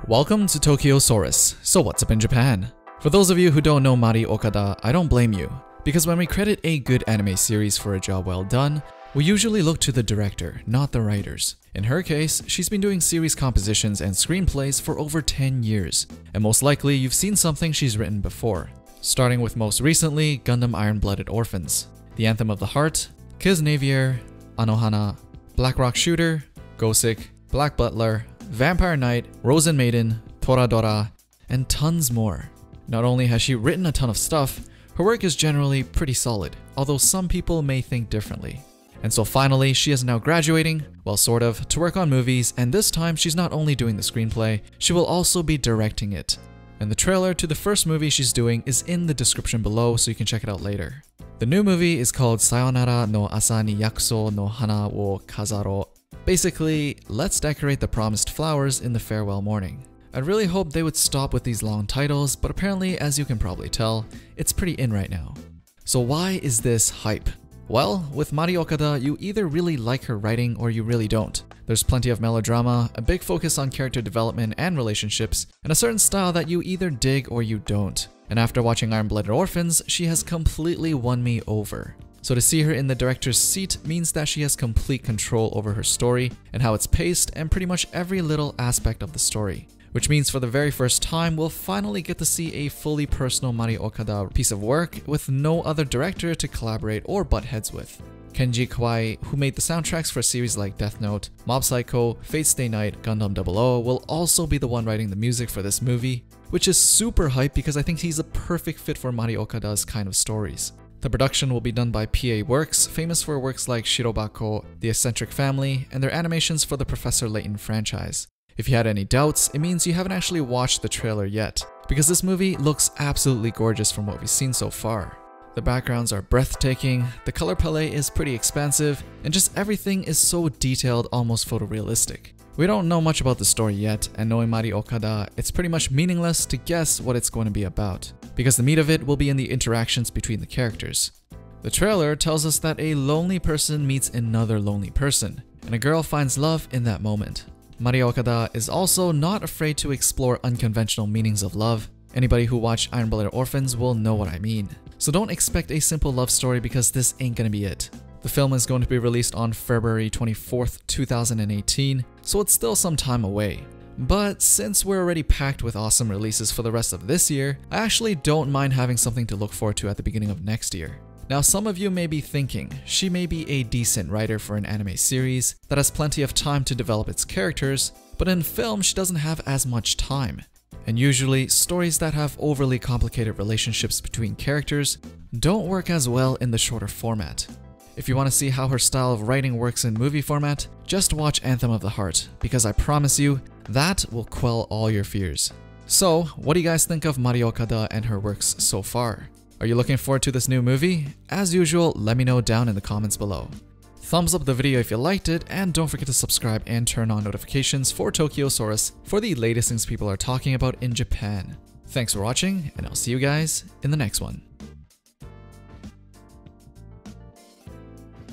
Welcome to Tokyosaurus. So what's up in Japan? For those of you who don't know Mari Okada, I don't blame you. Because when we credit a good anime series for a job well done, we usually look to the director, not the writers. In her case, she's been doing series compositions and screenplays for over 10 years, and most likely you've seen something she's written before. Starting with most recently, Gundam Iron-Blooded Orphans, The Anthem of the Heart, Kiss Navier, Anohana, Black Rock Shooter, Gosick, Black Butler, Vampire Knight, Rosen Maiden, Toradora, and tons more. Not only has she written a ton of stuff, her work is generally pretty solid, although some people may think differently. And so finally, she is now graduating, well sort of, to work on movies, and this time she's not only doing the screenplay, she will also be directing it. And the trailer to the first movie she's doing is in the description below, so you can check it out later. The new movie is called Sayonara no Asa ni Yakuso no Hana wo Kazaro. Basically, let's decorate the promised flowers in the farewell morning. I really hope they would stop with these long titles, but apparently, as you can probably tell, it's pretty in right now. So why is this hype? Well, with Mari Okada, you either really like her writing or you really don't. There's plenty of melodrama, a big focus on character development and relationships, and a certain style that you either dig or you don't. And after watching Iron-Blooded Orphans, she has completely won me over. So to see her in the director's seat means that she has complete control over her story and how it's paced and pretty much every little aspect of the story. Which means for the very first time, we'll finally get to see a fully personal Mari Okada piece of work with no other director to collaborate or butt heads with. Kenji Kawai, who made the soundtracks for series like Death Note, Mob Psycho, Fate Stay Night, Gundam 00, will also be the one writing the music for this movie, which is super hype because I think he's a perfect fit for Mari Okada's kind of stories. The production will be done by PA Works, famous for works like Shirobako, The Eccentric Family, and their animations for the Professor Layton franchise. If you had any doubts, it means you haven't actually watched the trailer yet, because this movie looks absolutely gorgeous from what we've seen so far. The backgrounds are breathtaking, the color palette is pretty expansive, and just everything is so detailed, almost photorealistic. We don't know much about the story yet, and knowing Mari Okada, it's pretty much meaningless to guess what it's going to be about, because the meat of it will be in the interactions between the characters. The trailer tells us that a lonely person meets another lonely person, and a girl finds love in that moment. Mari Okada is also not afraid to explore unconventional meanings of love. Anybody who watched Iron-Blooded Orphans will know what I mean. So don't expect a simple love story because this ain't gonna be it. The film is going to be released on February 24th, 2018, so it's still some time away. But since we're already packed with awesome releases for the rest of this year, I actually don't mind having something to look forward to at the beginning of next year. Now some of you may be thinking, she may be a decent writer for an anime series that has plenty of time to develop its characters, but in film she doesn't have as much time. And usually, stories that have overly complicated relationships between characters don't work as well in the shorter format. If you want to see how her style of writing works in movie format, just watch Anthem of the Heart, because I promise you, that will quell all your fears. So, what do you guys think of Mari Okada and her works so far? Are you looking forward to this new movie? As usual, let me know down in the comments below. Thumbs up the video if you liked it, and don't forget to subscribe and turn on notifications for Tokyosaurus for the latest things people are talking about in Japan. Thanks for watching, and I'll see you guys in the next one.